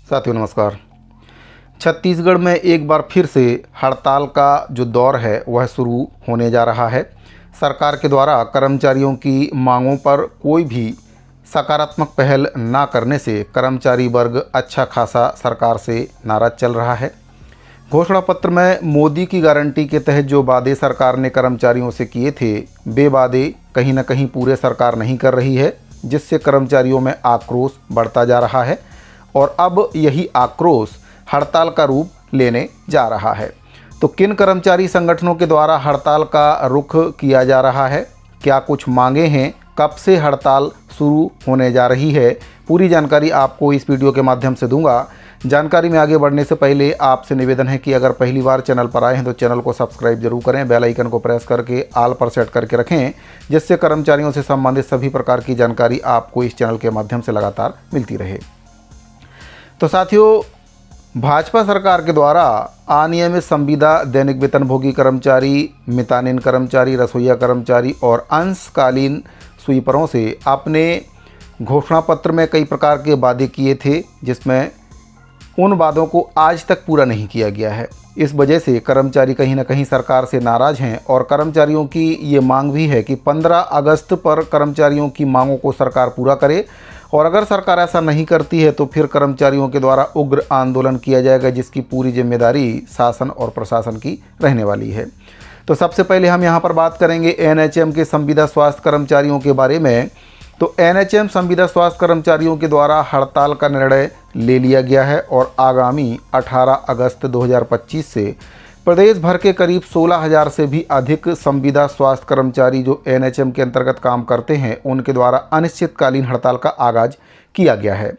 साथियों नमस्कार। छत्तीसगढ़ में एक बार फिर से हड़ताल का जो दौर है वह शुरू होने जा रहा है। सरकार के द्वारा कर्मचारियों की मांगों पर कोई भी सकारात्मक पहल ना करने से कर्मचारी वर्ग अच्छा खासा सरकार से नाराज चल रहा है। घोषणा पत्र में मोदी की गारंटी के तहत जो वादे सरकार ने कर्मचारियों से किए थे वे वादे कहीं ना कहीं पूरे सरकार नहीं कर रही है, जिससे कर्मचारियों में आक्रोश बढ़ता जा रहा है और अब यही आक्रोश हड़ताल का रूप लेने जा रहा है। तो किन कर्मचारी संगठनों के द्वारा हड़ताल का रुख किया जा रहा है, क्या कुछ मांगे हैं, कब से हड़ताल शुरू होने जा रही है, पूरी जानकारी आपको इस वीडियो के माध्यम से दूंगा। जानकारी में आगे बढ़ने से पहले आपसे निवेदन है कि अगर पहली बार चैनल पर आए हैं तो चैनल को सब्सक्राइब जरूर करें, बेल आइकन को प्रेस करके ऑल पर सेट करके रखें, जिससे कर्मचारियों से संबंधित सभी प्रकार की जानकारी आपको इस चैनल के माध्यम से लगातार मिलती रहे। तो साथियों, भाजपा सरकार के द्वारा अनियमित संविदा, दैनिक वेतनभोगी कर्मचारी, मितानिन कर्मचारी, रसोईया कर्मचारी और अंशकालीन स्वीपरों से अपने घोषणा पत्र में कई प्रकार के वादे किए थे, जिसमें उन वादों को आज तक पूरा नहीं किया गया है। इस वजह से कर्मचारी कहीं ना कहीं सरकार से नाराज़ हैं और कर्मचारियों की ये मांग भी है कि 15 अगस्त पर कर्मचारियों की मांगों को सरकार पूरा करे और अगर सरकार ऐसा नहीं करती है तो फिर कर्मचारियों के द्वारा उग्र आंदोलन किया जाएगा, जिसकी पूरी जिम्मेदारी शासन और प्रशासन की रहने वाली है। तो सबसे पहले हम यहाँ पर बात करेंगे एनएचएम के संविदा स्वास्थ्य कर्मचारियों के बारे में। तो एनएचएम संविदा स्वास्थ्य कर्मचारियों के द्वारा हड़ताल का निर्णय ले लिया गया है और आगामी 18 अगस्त 2025 से प्रदेश भर के करीब 16,000 से भी अधिक संविदा स्वास्थ्य कर्मचारी जो एनएचएम के अंतर्गत काम करते हैं उनके द्वारा अनिश्चितकालीन हड़ताल का आगाज किया गया है।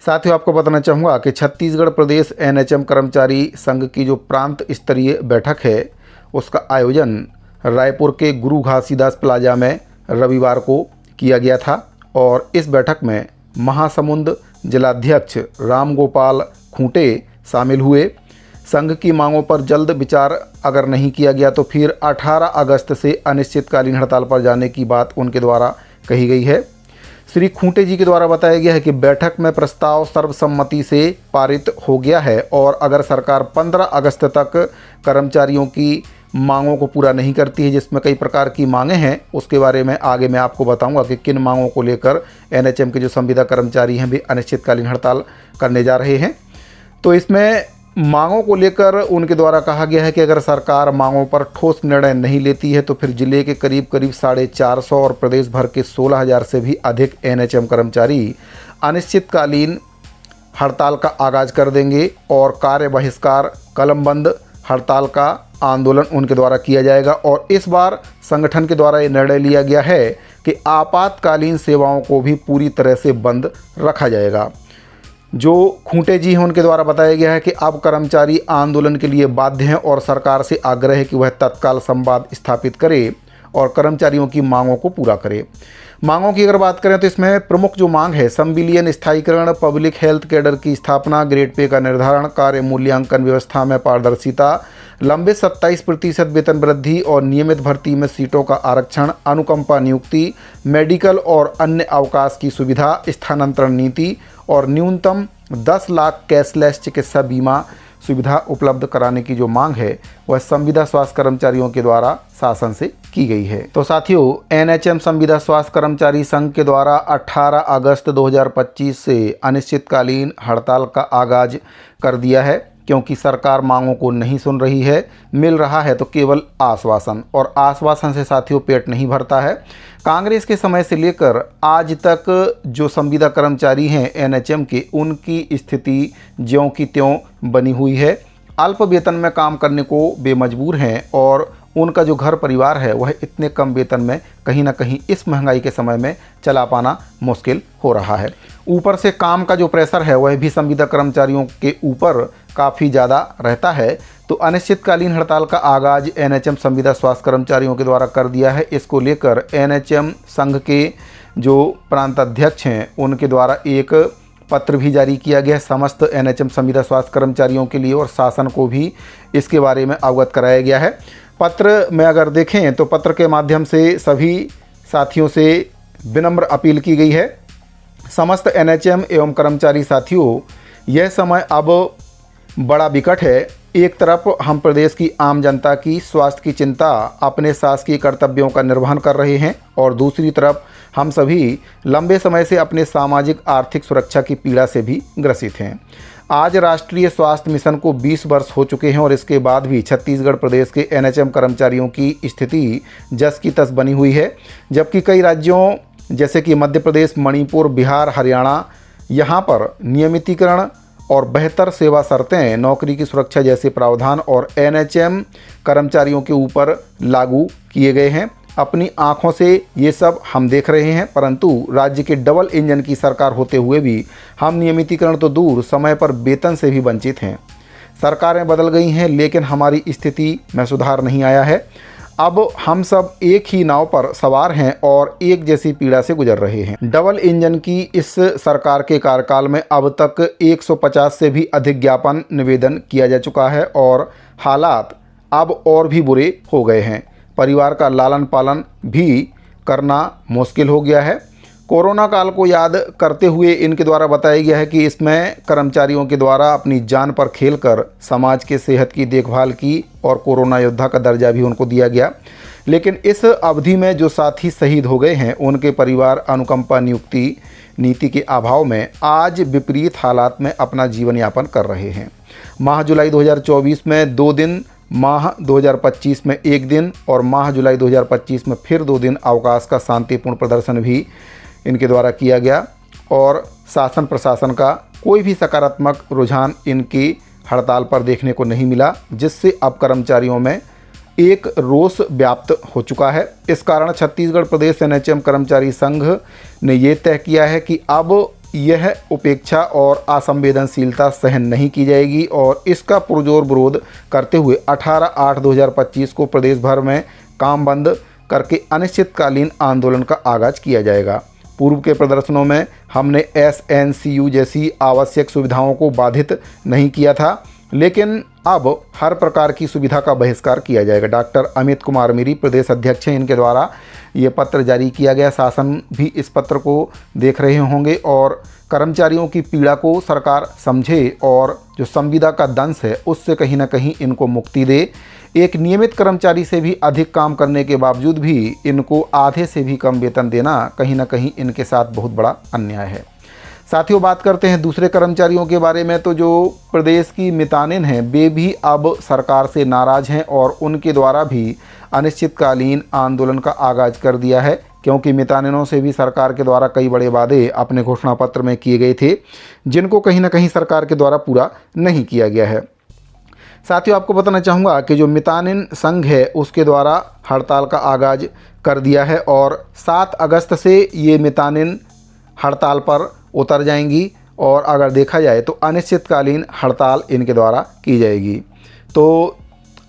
साथियों, आपको बताना चाहूँगा कि छत्तीसगढ़ प्रदेश एनएचएम कर्मचारी संघ की जो प्रांत स्तरीय बैठक है उसका आयोजन रायपुर के गुरु घासीदास प्लाजा में रविवार को किया गया था और इस बैठक में महासमुंद जिलाध्यक्ष रामगोपाल खूंटे शामिल हुए। संघ की मांगों पर जल्द विचार अगर नहीं किया गया तो फिर 18 अगस्त से अनिश्चितकालीन हड़ताल पर जाने की बात उनके द्वारा कही गई है। श्री खूंटे जी के द्वारा बताया गया है कि बैठक में प्रस्ताव सर्वसम्मति से पारित हो गया है और अगर सरकार 15 अगस्त तक कर्मचारियों की मांगों को पूरा नहीं करती है, जिसमें कई प्रकार की मांगें हैं, उसके बारे में आगे मैं आपको बताऊंगा कि किन मांगों को लेकर एनएचएम के जो संविदा कर्मचारी हैं भी अनिश्चितकालीन हड़ताल करने जा रहे हैं। तो इसमें मांगों को लेकर उनके द्वारा कहा गया है कि अगर सरकार मांगों पर ठोस निर्णय नहीं लेती है तो फिर जिले के करीब 450 और प्रदेश भर के 16,000 से भी अधिक एनएचएम कर्मचारी अनिश्चितकालीन हड़ताल का आगाज कर देंगे और कार्य बहिष्कार, कलमबंद हड़ताल का आंदोलन उनके द्वारा किया जाएगा। और इस बार संगठन के द्वारा ये निर्णय लिया गया है कि आपातकालीन सेवाओं को भी पूरी तरह से बंद रखा जाएगा। जो खूंटे जी हैं उनके द्वारा बताया गया है कि अब कर्मचारी आंदोलन के लिए बाध्य हैं और सरकार से आग्रह है कि वह तत्काल संवाद स्थापित करे और कर्मचारियों की मांगों को पूरा करे। मांगों की अगर बात करें तो इसमें प्रमुख जो मांग है संविलियन स्थायीकरण, पब्लिक हेल्थ कैडर की स्थापना, ग्रेड पे का निर्धारण, कार्य मूल्यांकन व्यवस्था में पारदर्शिता, लंबित 27% वेतन वृद्धि और नियमित भर्ती में सीटों का आरक्षण, अनुकंपा नियुक्ति, मेडिकल और अन्य अवकाश की सुविधा, स्थानांतरण नीति और न्यूनतम 10 लाख कैशलेस चिकित्सा बीमा सुविधा उपलब्ध कराने की जो मांग है वह संविदा स्वास्थ्य कर्मचारियों के द्वारा शासन से की गई है। तो साथियों, एनएचएम संविदा स्वास्थ्य कर्मचारी संघ के द्वारा 18 अगस्त 2025 से अनिश्चितकालीन हड़ताल का आगाज कर दिया है, क्योंकि सरकार मांगों को नहीं सुन रही है। मिल रहा है तो केवल आश्वासन, और आश्वासन से साथियों पेट नहीं भरता है। कांग्रेस के समय से लेकर आज तक जो संविदा कर्मचारी हैं एनएचएम के, उनकी स्थिति ज्यों की त्यों बनी हुई है। अल्प वेतन में काम करने को बेमजबूर हैं और उनका जो घर परिवार है वह इतने कम वेतन में कहीं ना कहीं इस महंगाई के समय में चला पाना मुश्किल हो रहा है। ऊपर से काम का जो प्रेशर है वह भी संविदा कर्मचारियों के ऊपर काफ़ी ज़्यादा रहता है। तो अनिश्चितकालीन हड़ताल का आगाज एनएचएम संविदा स्वास्थ्य कर्मचारियों के द्वारा कर दिया है। इसको लेकर एनएचएम संघ के जो प्रांत अध्यक्ष हैं उनके द्वारा एक पत्र भी जारी किया गया है समस्त एनएचएम संविदा स्वास्थ्य कर्मचारियों के लिए और शासन को भी इसके बारे में अवगत कराया गया है। पत्र में अगर देखें तो पत्र के माध्यम से सभी साथियों से विनम्र अपील की गई है। समस्त एनएचएम एवं कर्मचारी साथियों, यह समय अब बड़ा विकट है। एक तरफ हम प्रदेश की आम जनता की स्वास्थ्य की चिंता अपने शासकीय कर्तव्यों का निर्वहन कर रहे हैं और दूसरी तरफ हम सभी लंबे समय से अपने सामाजिक आर्थिक सुरक्षा की पीड़ा से भी ग्रसित हैं। आज राष्ट्रीय स्वास्थ्य मिशन को 20 वर्ष हो चुके हैं और इसके बाद भी छत्तीसगढ़ प्रदेश के एनएचएम कर्मचारियों की स्थिति जस की तस बनी हुई है, जबकि कई राज्यों जैसे कि मध्य प्रदेश, मणिपुर, बिहार, हरियाणा, यहाँ पर नियमितीकरण और बेहतर सेवा शर्तें, नौकरी की सुरक्षा जैसे प्रावधान और एनएचएम कर्मचारियों के ऊपर लागू किए गए हैं। अपनी आंखों से ये सब हम देख रहे हैं, परंतु राज्य के डबल इंजन की सरकार होते हुए भी हम नियमितीकरण तो दूर, समय पर वेतन से भी वंचित हैं। सरकारें बदल गई हैं लेकिन हमारी स्थिति में सुधार नहीं आया है। अब हम सब एक ही नाव पर सवार हैं और एक जैसी पीड़ा से गुजर रहे हैं। डबल इंजन की इस सरकार के कार्यकाल में अब तक 150 से भी अधिक ज्ञापन निवेदन किया जा चुका है और हालात अब और भी बुरे हो गए हैं। परिवार का लालन पालन भी करना मुश्किल हो गया है। कोरोना काल को याद करते हुए इनके द्वारा बताया गया है कि इसमें कर्मचारियों के द्वारा अपनी जान पर खेलकर समाज के सेहत की देखभाल की और कोरोना योद्धा का दर्जा भी उनको दिया गया। लेकिन इस अवधि में जो साथी शहीद हो गए हैं उनके परिवार अनुकंपा नियुक्ति नीति के अभाव में आज विपरीत हालात में अपना जीवन यापन कर रहे हैं। माह जुलाई 2024 में 2 दिन, माह 2025 में 1 दिन और माह जुलाई 2025 में फिर 2 दिन अवकाश का शांतिपूर्ण प्रदर्शन भी इनके द्वारा किया गया और शासन प्रशासन का कोई भी सकारात्मक रुझान इनकी हड़ताल पर देखने को नहीं मिला, जिससे अब कर्मचारियों में एक रोष व्याप्त हो चुका है। इस कारण छत्तीसगढ़ प्रदेश एनएचएम कर्मचारी संघ ने ये तय किया है कि अब यह उपेक्षा और असंवेदनशीलता सहन नहीं की जाएगी और इसका पुरजोर विरोध करते हुए 18/8/2025 को प्रदेश भर में काम बंद करके अनिश्चितकालीन आंदोलन का आगाज किया जाएगा। पूर्व के प्रदर्शनों में हमने एसएनसीयू जैसी आवश्यक सुविधाओं को बाधित नहीं किया था, लेकिन अब हर प्रकार की सुविधा का बहिष्कार किया जाएगा। डॉक्टर अमित कुमार मीरी प्रदेश अध्यक्ष हैं, इनके द्वारा ये पत्र जारी किया गया। शासन भी इस पत्र को देख रहे होंगे और कर्मचारियों की पीड़ा को सरकार समझे और जो संविदा का दंश है उससे कहीं ना कहीं इनको मुक्ति दे। एक नियमित कर्मचारी से भी अधिक काम करने के बावजूद भी इनको आधे से भी कम वेतन देना कहीं ना कहीं इनके साथ बहुत बड़ा अन्याय है। साथियों, बात करते हैं दूसरे कर्मचारियों के बारे में। तो जो प्रदेश की मितानिन हैं वे भी अब सरकार से नाराज़ हैं और उनके द्वारा भी अनिश्चितकालीन आंदोलन का आगाज कर दिया है, क्योंकि मितानिनों से भी सरकार के द्वारा कई बड़े वादे अपने घोषणा पत्र में किए गए थे, जिनको कहीं ना कहीं सरकार के द्वारा पूरा नहीं किया गया है। साथियों, आपको बताना चाहूँगा कि जो मितानिन संघ है उसके द्वारा हड़ताल का आगाज कर दिया है और 7 अगस्त से ये मितानिन हड़ताल पर उतर जाएंगी और अगर देखा जाए तो अनिश्चितकालीन हड़ताल इनके द्वारा की जाएगी। तो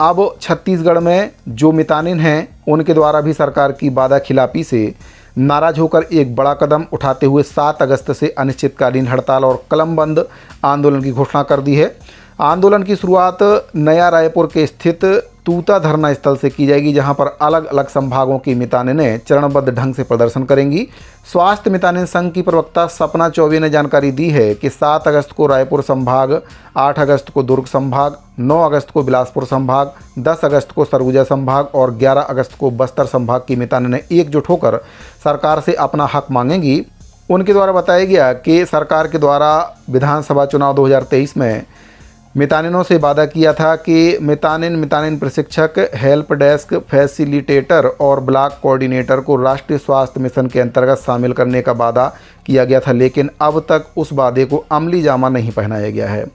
अब छत्तीसगढ़ में जो मितानिन हैं उनके द्वारा भी सरकार की वादा खिलाफी से नाराज होकर एक बड़ा कदम उठाते हुए 7 अगस्त से अनिश्चितकालीन हड़ताल और कलमबंद आंदोलन की घोषणा कर दी है। आंदोलन की शुरुआत नया रायपुर के स्थित तूता धरना स्थल से की जाएगी, जहां पर अलग अलग संभागों की मितानिनें चरणबद्ध ढंग से प्रदर्शन करेंगी। स्वास्थ्य मितानिन संघ की प्रवक्ता सपना चौबे ने जानकारी दी है कि 7 अगस्त को रायपुर संभाग, 8 अगस्त को दुर्ग संभाग, 9 अगस्त को बिलासपुर संभाग, 10 अगस्त को सरगुजा संभाग और 11 अगस्त को बस्तर संभाग की मितानिनें एकजुट होकर सरकार से अपना हक मांगेंगी। उनके द्वारा बताया गया कि सरकार के द्वारा विधानसभा चुनाव 2023 में मितानिनों से वादा किया था कि मितानिन प्रशिक्षक, हेल्प डेस्क फैसिलिटेटर और ब्लॉक कोऑर्डिनेटर को राष्ट्रीय स्वास्थ्य मिशन के अंतर्गत शामिल करने का वादा किया गया था, लेकिन अब तक उस वादे को अमली जामा नहीं पहनाया गया है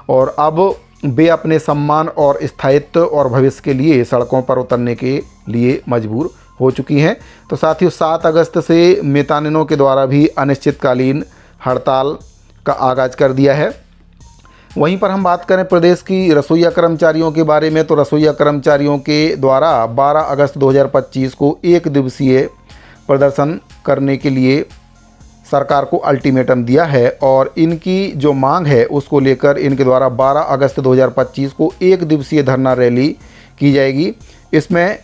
और अब वे अपने सम्मान और स्थायित्व और भविष्य के लिए सड़कों पर उतरने के लिए मजबूर हो चुकी हैं। तो साथियों, 7 अगस्त से मितानिनों के द्वारा भी अनिश्चितकालीन हड़ताल का आगाज कर दिया है। वहीं पर हम बात करें प्रदेश की रसोइया कर्मचारियों के बारे में, तो रसोइया कर्मचारियों के द्वारा 12 अगस्त 2025 को 1 दिवसीय प्रदर्शन करने के लिए सरकार को अल्टीमेटम दिया है और इनकी जो मांग है उसको लेकर इनके द्वारा 12 अगस्त 2025 को 1 दिवसीय धरना रैली की जाएगी। इसमें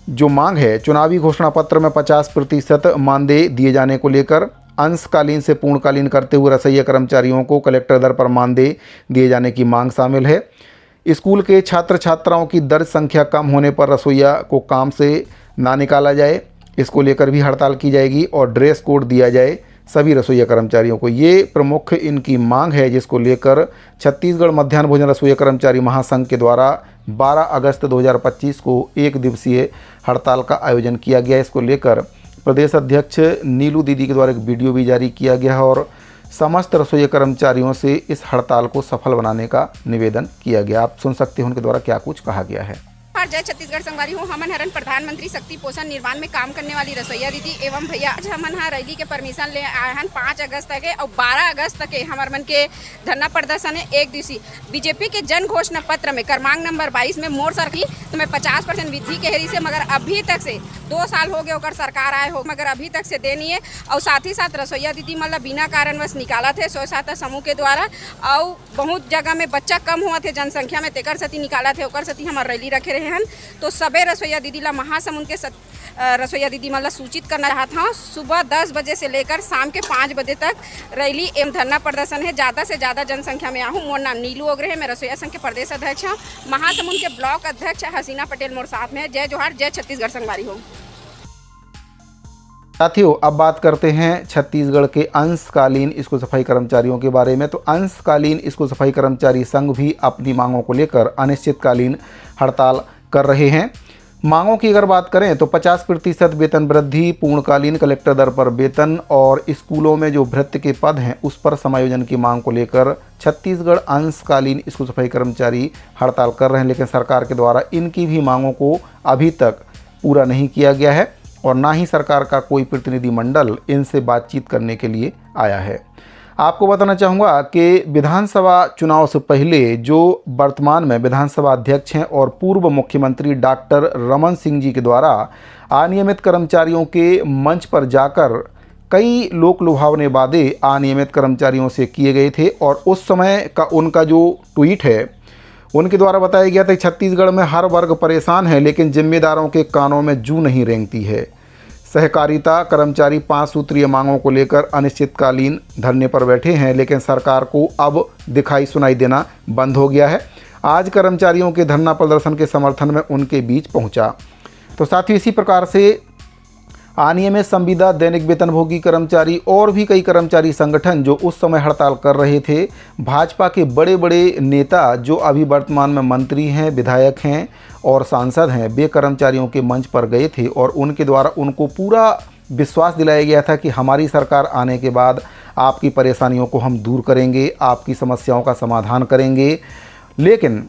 जो मांग है, चुनावी घोषणा पत्र में 50% मानदेय दिए जाने को लेकर, अंशकालीन से पूर्णकालीन करते हुए रसोइया कर्मचारियों को कलेक्टर दर पर मानदेय दिए जाने की मांग शामिल है। स्कूल के छात्र छात्राओं की दर्ज संख्या कम होने पर रसोइया को काम से ना निकाला जाए, इसको लेकर भी हड़ताल की जाएगी और ड्रेस कोड दिया जाए सभी रसोइया कर्मचारियों को। ये प्रमुख इनकी मांग है, जिसको लेकर छत्तीसगढ़ मध्याह्न भोजन रसोइया कर्मचारी महासंघ के द्वारा 12 अगस्त 2025 को एक दिवसीय हड़ताल का आयोजन किया गया। इसको लेकर प्रदेश अध्यक्ष नीलू दीदी के द्वारा एक वीडियो भी जारी किया गया है और समस्त रसोइया कर्मचारियों से इस हड़ताल को सफल बनाने का निवेदन किया गया। आप सुन सकते हैं उनके द्वारा क्या कुछ कहा गया है। जय छत्तीसगढ़ संगवारी हूँ। हमन हरन प्रधानमंत्री शक्ति पोषण निर्माण में काम करने वाली रसोइया दीदी एवं भैया। आज हमन रैली के परमिशन ले आए हैं 5 अगस्त तक और 12 अगस्त तक हमार मन के धरना प्रदर्शन है एक दिवसीय। बीजेपी के जन घोषणा पत्र में क्रमांक नंबर 22 में मोर सरकी तो मैं 50% वृद्धि के हेरी से, मगर अभी तक से 2 साल हो गए होकर सरकार आए हो, मगर अभी तक से देनी है। और साथ ही साथ रसोइया दीदी मतलब बिना कारणवश निकाला थे स्वसहायता समूह के द्वारा, और बहुत जगह में बच्चा कम हुआ थे जनसंख्या में, तेकर सती निकाला थे, ओकर सती हमार रैली रखे रहे हैं। तो सबे रसोइया दीदी ला महासमुंद के रसोइया दीदी मतलब सूचित करना चाहता हूँ। सुबह 10 बजे से लेकर शाम के 5 बजे तक रैली एवं धरना प्रदर्शन है। ज़्यादा से ज़्यादा जनसंख्या में आहूँ। मोर नाम नीलू ओगरे है, मैं रसोइया संघ के प्रदेश अध्यक्ष हूँ। महासमुंद के ब्लॉक अध्यक्ष हसीना पटेल मोर साथ में है। जय जोहार, जय छत्तीसगढ़ संगवारी हो। साथियों, अब बात करते हैं छत्तीसगढ़ के अंशकालीन स्कूल सफाई कर्मचारियों के बारे में। तो अंशकालीन स्कूल सफाई कर्मचारी संघ भी अपनी मांगों को लेकर अनिश्चितकालीन हड़ताल कर रहे हैं। मांगों की अगर बात करें तो 50% वेतन वृद्धि, पूर्णकालीन कलेक्टर दर पर वेतन और स्कूलों में जो भृत्य के पद हैं उस पर समायोजन की मांग को लेकर छत्तीसगढ़ अंशकालीन स्कूल सफाई कर्मचारी हड़ताल कर रहे हैं। लेकिन सरकार के द्वारा इनकी भी मांगों को अभी तक पूरा नहीं किया गया है और ना ही सरकार का कोई प्रतिनिधिमंडल इनसे बातचीत करने के लिए आया है। आपको बताना चाहूँगा कि विधानसभा चुनाव से पहले जो वर्तमान में विधानसभा अध्यक्ष हैं और पूर्व मुख्यमंत्री डॉक्टर रमन सिंह जी के द्वारा अनियमित कर्मचारियों के मंच पर जाकर कई लोक लुभावने वादे अनियमित कर्मचारियों से किए गए थे और उस समय का उनका जो ट्वीट है उनके द्वारा बताया गया था कि छत्तीसगढ़ में हर वर्ग परेशान है लेकिन जिम्मेदारों के कानों में जूं नहीं रेंगती है। सहकारिता कर्मचारी 5 सूत्रीय मांगों को लेकर अनिश्चितकालीन धरने पर बैठे हैं, लेकिन सरकार को अब दिखाई सुनाई देना बंद हो गया है। आज कर्मचारियों के धरना प्रदर्शन के समर्थन में उनके बीच पहुंचा। तो साथ ही इसी प्रकार से अनियमित संविदा, दैनिक वेतनभोगी कर्मचारी और भी कई कर्मचारी संगठन जो उस समय हड़ताल कर रहे थे, भाजपा के बड़े बड़े नेता जो अभी वर्तमान में मंत्री हैं, विधायक हैं और सांसद हैं, वे कर्मचारियों के मंच पर गए थे और उनके द्वारा उनको पूरा विश्वास दिलाया गया था कि हमारी सरकार आने के बाद आपकी परेशानियों को हम दूर करेंगे, आपकी समस्याओं का समाधान करेंगे। लेकिन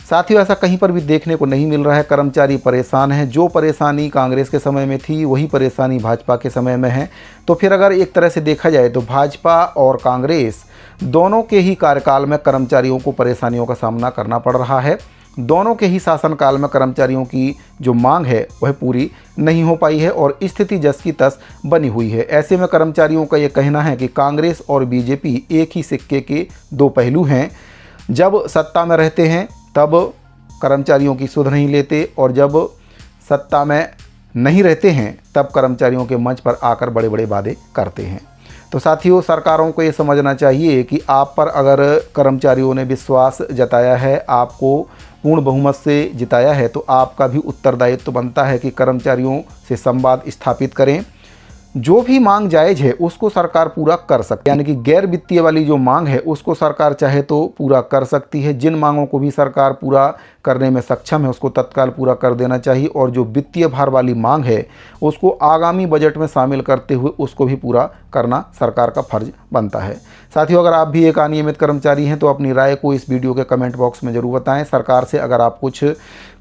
साथियों, ऐसा कहीं पर भी देखने को नहीं मिल रहा है। कर्मचारी परेशान हैं। जो परेशानी कांग्रेस के समय में थी वही परेशानी भाजपा के समय में है। तो फिर अगर एक तरह से देखा जाए तो भाजपा और कांग्रेस दोनों के ही कार्यकाल में कर्मचारियों को परेशानियों का सामना करना पड़ रहा है। दोनों के ही शासनकाल में कर्मचारियों की जो मांग है वह पूरी नहीं हो पाई है और स्थिति जस की तस बनी हुई है। ऐसे में कर्मचारियों का ये कहना है कि कांग्रेस और बीजेपी एक ही सिक्के के 2 पहलू हैं। जब सत्ता में रहते हैं तब कर्मचारियों की सुध नहीं लेते और जब सत्ता में नहीं रहते हैं तब कर्मचारियों के मंच पर आकर बड़े बड़े वादे करते हैं। तो साथियों, सरकारों को ये समझना चाहिए कि आप पर अगर कर्मचारियों ने विश्वास जताया है, आपको पूर्ण बहुमत से जिताया है, तो आपका भी उत्तरदायित्व बनता है कि कर्मचारियों से संवाद स्थापित करें। जो भी मांग जायज़ है उसको सरकार पूरा कर सकती है, यानी कि गैर वित्तीय वाली जो मांग है उसको सरकार चाहे तो पूरा कर सकती है। जिन मांगों को भी सरकार पूरा करने में सक्षम है उसको तत्काल पूरा कर देना चाहिए और जो वित्तीय भार वाली मांग है उसको आगामी बजट में शामिल करते हुए उसको भी पूरा करना सरकार का फर्ज बनता है। साथियों, अगर आप भी एक अनियमित कर्मचारी हैं तो अपनी राय को इस वीडियो के कमेंट बॉक्स में ज़रूर बताएं। सरकार से अगर आप कुछ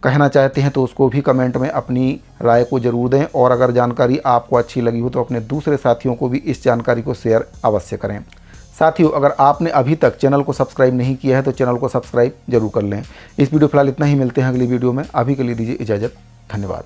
कहना चाहते हैं तो उसको भी कमेंट में अपनी राय को ज़रूर दें और अगर जानकारी आपको अच्छी लगी हो तो अपने दूसरे साथियों को भी इस जानकारी को शेयर अवश्य करें। साथियों, अगर आपने अभी तक चैनल को सब्सक्राइब नहीं किया है तो चैनल को सब्सक्राइब जरूर कर लें। इस वीडियो फिलहाल इतना ही, मिलते हैं अगली वीडियो में। अभी के लिए दीजिए इजाज़त। धन्यवाद।